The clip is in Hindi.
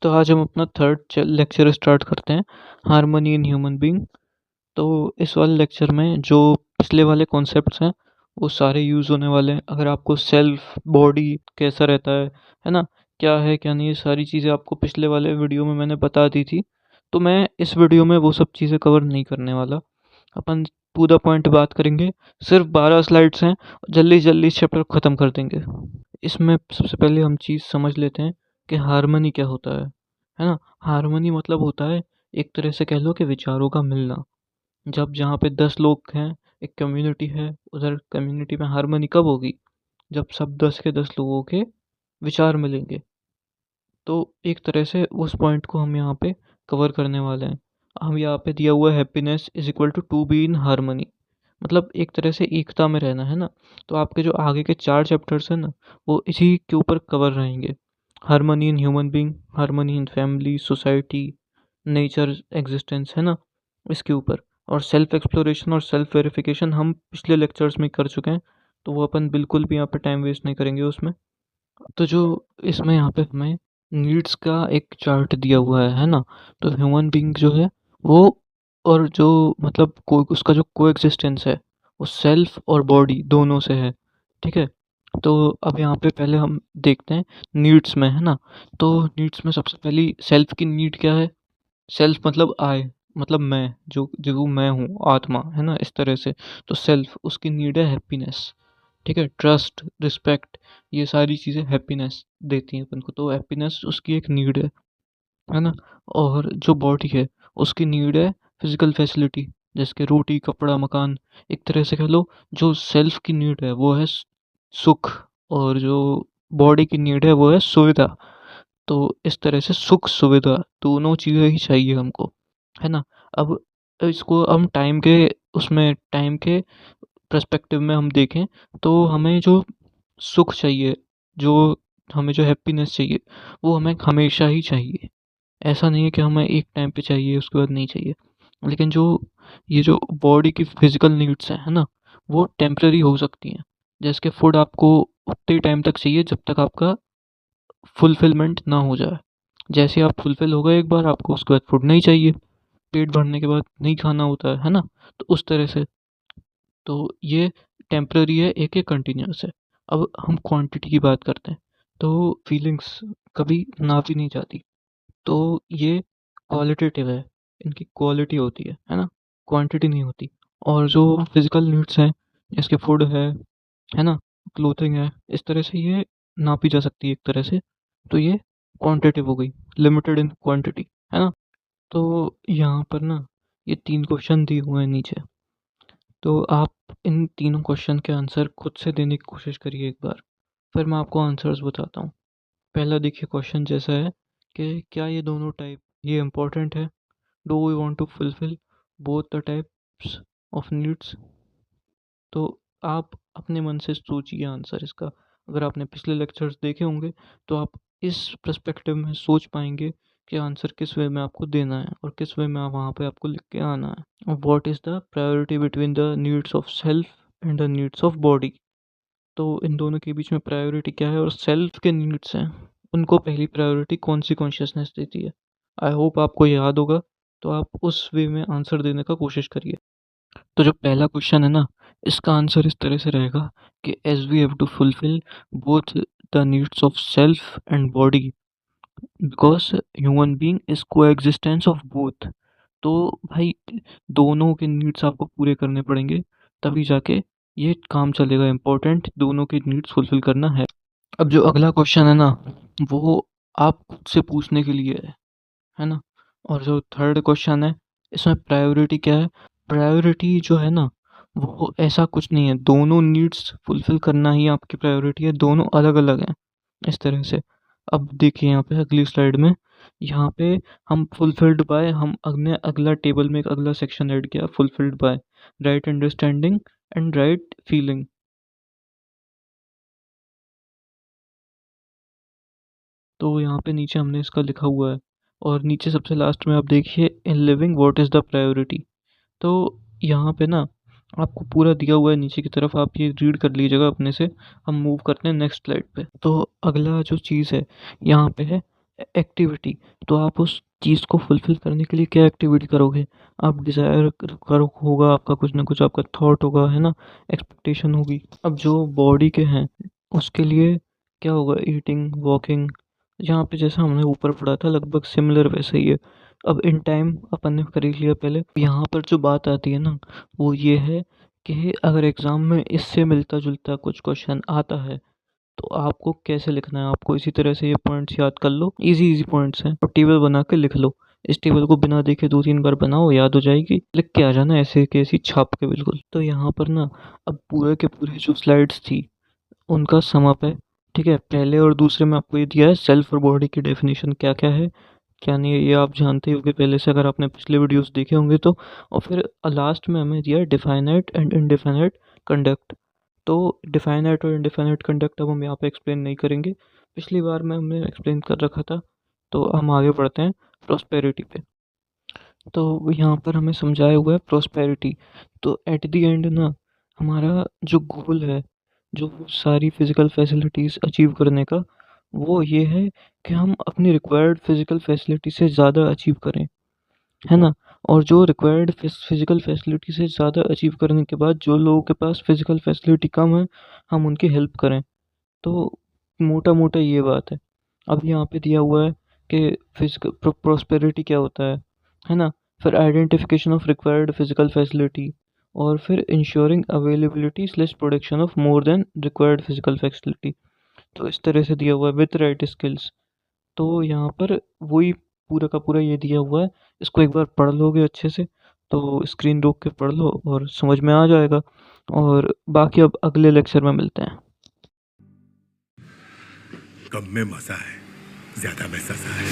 तो आज हम अपना थर्ड लेक्चर स्टार्ट करते हैं, हार्मनी इन ह्यूमन बीइंग। तो इस वाले लेक्चर में जो पिछले वाले कॉन्सेप्ट्स हैं वो सारे यूज़ होने वाले हैं। अगर आपको सेल्फ बॉडी कैसा रहता है ना, क्या है क्या नहीं, ये सारी चीज़ें आपको पिछले वाले वीडियो में मैंने बता दी थी। तो मैं इस वीडियो में वो सब चीज़ें कवर नहीं करने वाला। अपन पूरा पॉइंट बात करेंगे। सिर्फ 12 स्लाइड्स हैं, जल्दी जल्दी इस चैप्टर को ख़त्म कर देंगे। इसमें सबसे पहले हम चीज़ समझ लेते हैं कि हार्मनी क्या होता है ना। हार्मनी मतलब होता है, एक तरह से कह लो कि विचारों का मिलना। जब जहाँ पे 10 लोग हैं, एक कम्युनिटी है, उधर कम्युनिटी में हार्मनी कब होगी? जब सब 10 के 10 लोगों के विचार मिलेंगे। तो एक तरह से उस पॉइंट को हम यहाँ पे कवर करने वाले हैं। हम यहाँ पे दिया हुआ है happiness is equal to be in harmony, मतलब एक तरह से एकता में रहना है ना। तो आपके जो आगे के 4 चैप्टर्स हैं ना, वो इसी के ऊपर कवर रहेंगे। Harmony in human being, harmony in family, society, nature, existence, है ना, इसके ऊपर। और सेल्फ एक्सप्लोरेशन और सेल्फ वेरिफिकेशन हम पिछले लेक्चर्स में कर चुके हैं, तो वो अपन बिल्कुल भी यहाँ पे टाइम वेस्ट नहीं करेंगे उसमें। तो जो इसमें यहाँ पे हमें नीड्स का एक चार्ट दिया हुआ है ना। तो ह्यूमन बीइंग जो है वो, और जो मतलब कोई उसका जो कोएग्जिस्टेंस है, वो सेल्फ और बॉडी दोनों से है। ठीक है। तो अब यहाँ पे पहले हम देखते हैं नीड्स में, है ना। तो नीड्स में सबसे पहली सेल्फ की नीड क्या है? सेल्फ मतलब आई, मतलब मैं, जो जो मैं हूँ, आत्मा, है ना, इस तरह से। तो सेल्फ, उसकी नीड है हैप्पीनेस। ठीक है। ट्रस्ट, रिस्पेक्ट, ये सारी चीज़ें हैप्पीनेस देती हैं अपन को। तो हैप्पीनेस उसकी एक नीड है ना। और जो बॉडी है, उसकी नीड है फिजिकल फैसिलिटी, जैसे रोटी, कपड़ा, मकान। एक तरह से कह लो, जो सेल्फ की नीड है वो है सुख, और जो बॉडी की नीड है वो है सुविधा। तो इस तरह से सुख सुविधा दोनों चीज़ें ही चाहिए हमको, है ना। अब इसको हम टाइम के, उसमें टाइम के पर्सपेक्टिव में हम देखें, तो हमें जो सुख चाहिए, जो हमें जो हैप्पीनेस चाहिए, वो हमें हमेशा ही चाहिए। ऐसा नहीं है कि हमें एक टाइम पे चाहिए उसके बाद नहीं चाहिए। लेकिन जो ये जो बॉडी की फिजिकल नीड्स हैं, है ना, वो टेम्पररी हो सकती हैं। जैसे कि फूड आपको उतने टाइम तक चाहिए जब तक आपका फुलफिलमेंट ना हो जाए। जैसे आप फुलफिल हो गए एक बार, आपको उसके बाद फूड नहीं चाहिए। पेट भरने के बाद नहीं खाना होता है ना। तो उस तरह से, तो ये टेम्पररी है, एक एक कंटिन्यूस है। अब हम क्वांटिटी की बात करते हैं। तो फीलिंग्स कभी नापी नहीं जाती। तो ये क्वालिटेटिव है, इनकी क्वालिटी होती है ना, क्वांटिटी नहीं होती। और जो फिजिकल नीड्स हैं, जैसे फूड है ना, क्लोथिंग है, इस तरह से ये नापी जा सकती है एक तरह से। तो ये क्वांटिटिव हो गई, लिमिटेड इन क्वांटिटी, है ना। तो यहाँ पर ना ये 3 क्वेश्चन दिए हुए हैं नीचे। तो आप इन तीनों क्वेश्चन के आंसर खुद से देने की कोशिश करिए एक बार, फिर मैं आपको आंसर्स बताता हूँ। पहला देखिए क्वेश्चन जैसा है कि क्या ये दोनों टाइप ये इम्पोर्टेंट है? Do we want to fulfil both the types of needs? तो आप अपने मन से सोचिए आंसर इसका। अगर आपने पिछले लेक्चर्स देखे होंगे, तो आप इस पर्सपेक्टिव में सोच पाएंगे कि आंसर किस वे में आपको देना है और किस वे में वहाँ पे आपको लिख के आना है। What is the priority between the needs of self and the needs of body? तो इन दोनों के बीच में प्रायोरिटी क्या है, और सेल्फ के नीड्स हैं, उनको पहली प्रायोरिटी कौन सी कॉन्शियसनेस देती है? आई होप आपको याद होगा। तो आप उस वे में आंसर देने का कोशिश करिए। तो जो पहला क्वेश्चन है ना, इसका आंसर इस तरह से रहेगा कि as we have to fulfil both the needs of self and body, because human being is coexistence of both. तो भाई, दोनों के नीड्स आपको पूरे करने पड़ेंगे, तभी जाके ये काम चलेगा। इम्पोर्टेंट दोनों के नीड्स फुलफिल करना है। अब जो अगला क्वेश्चन है ना, वो आप खुद से पूछने के लिए है ना। और जो थर्ड क्वेश्चन है, इसमें प्रायोरिटी क्या है? प्रायोरिटी जो है ना, वो ऐसा कुछ नहीं है, दोनों नीड्स फुलफिल करना ही आपकी प्रायोरिटी है, दोनों अलग अलग हैं, इस तरह से। अब देखिए यहाँ पे अगली स्लाइड में, यहाँ पे हम फुलफिल्ड बाय, हम अगले अगला टेबल में एक अगला सेक्शन ऐड किया, fulfilled by right understanding and right feeling. तो यहाँ पे नीचे हमने इसका लिखा हुआ है, और नीचे सबसे लास्ट में आप देखिए, in living what is the priority. तो यहाँ पे ना आपको पूरा दिया हुआ है नीचे की तरफ, आप ये रीड कर लीजिएगा अपने से। हम मूव करते हैं नेक्स्ट स्लाइड पे। तो अगला जो चीज़ है यहाँ पे है एक्टिविटी, तो आप उस चीज़ को फुलफ़िल करने के लिए क्या एक्टिविटी करोगे? आप डिज़ायर करो होगा आपका कुछ ना कुछ आपका थॉट होगा, है ना? एक्सपेक्टेशन होगी। अब जो बॉडी के हैं, उसके लिए क्या होगा ईटिंग, वॉकिंग, यहाँ पे जैसा हमने ऊपर पढ़ा था लगभग सिमिलर वैसा ही है। अब इन टाइम अपन ने कर ही लिया पहले। यहाँ पर जो बात आती है ना, वो ये है कि अगर एग्ज़ाम में इससे मिलता-जुलता कुछ क्वेश्चन आता है तो आपको कैसे लिखना है, आपको इसी तरह से ये पॉइंट्स याद कर लो, इजी इजी पॉइंट्स हैं और टेबल बना के लिख लो। इस टेबल को बिना देखे 2-3 बार बनाओ, याद हो जाएगी, लिख के आ जाना ऐसे की ऐसी छाप के बिल्कुल। तो यहाँ पर ना अब पूरे के पूरे जो स्लाइड्स थी उनका सम अप है, ठीक है? पहले और दूसरे में आपको ये दिया है सेल्फ और बॉडी की डेफिनेशन क्या-क्या है, क्या नहीं है, ये आप जानते ही होंगे पहले से अगर आपने पिछले वीडियोस देखे होंगे तो। और फिर लास्ट में हमें दिया है डिफाइनाइट एंड इनडिफाइनाइट कंडक्ट। तो डिफाइनाइट और इनडिफाइनाइट कंडक्ट अब हम यहाँ पे एक्सप्लेन नहीं करेंगे, पिछली बार में हमने एक्सप्लेन कर रखा था। तो हम आगे बढ़ते हैं प्रोस्पेरिटी पे। तो यहाँ पर हमें समझाया हुआ है प्रोस्पेरिटी। तो एट द एंड ना हमारा जो गोल है, जो सारी फिजिकल फैसिलिटीज़ अचीव करने का, वो ये है कि हम अपनी रिक्वायर्ड फिजिकल फैसिलिटी से ज़्यादा अचीव करें, है ना? और जो रिक्वायर्ड फिजिकल फैसिलिटी से ज़्यादा अचीव करने के बाद जो लोगों के पास फिजिकल फैसिलिटी कम है, हम उनकी हेल्प करें। तो मोटा मोटा ये बात है। अब यहाँ पे दिया हुआ है कि फिजिकल प्रोस्पेरिटी क्या होता है ना? फिर identification of required physical facility, और फिर ensuring availability slash production of more than required physical facility. तो इस तरह से दिया हुआ है विद राइट स्किल्स। तो यहाँ पर वही पूरा का पूरा ये दिया हुआ है। इसको एक बार पढ़ लोगे अच्छे से तो स्क्रीन रोक के पढ़ लो और समझ में आ जाएगा। और बाकी अब अगले लेक्चर में मिलते हैं। कम में मजा है, ज्यादा में सजा है।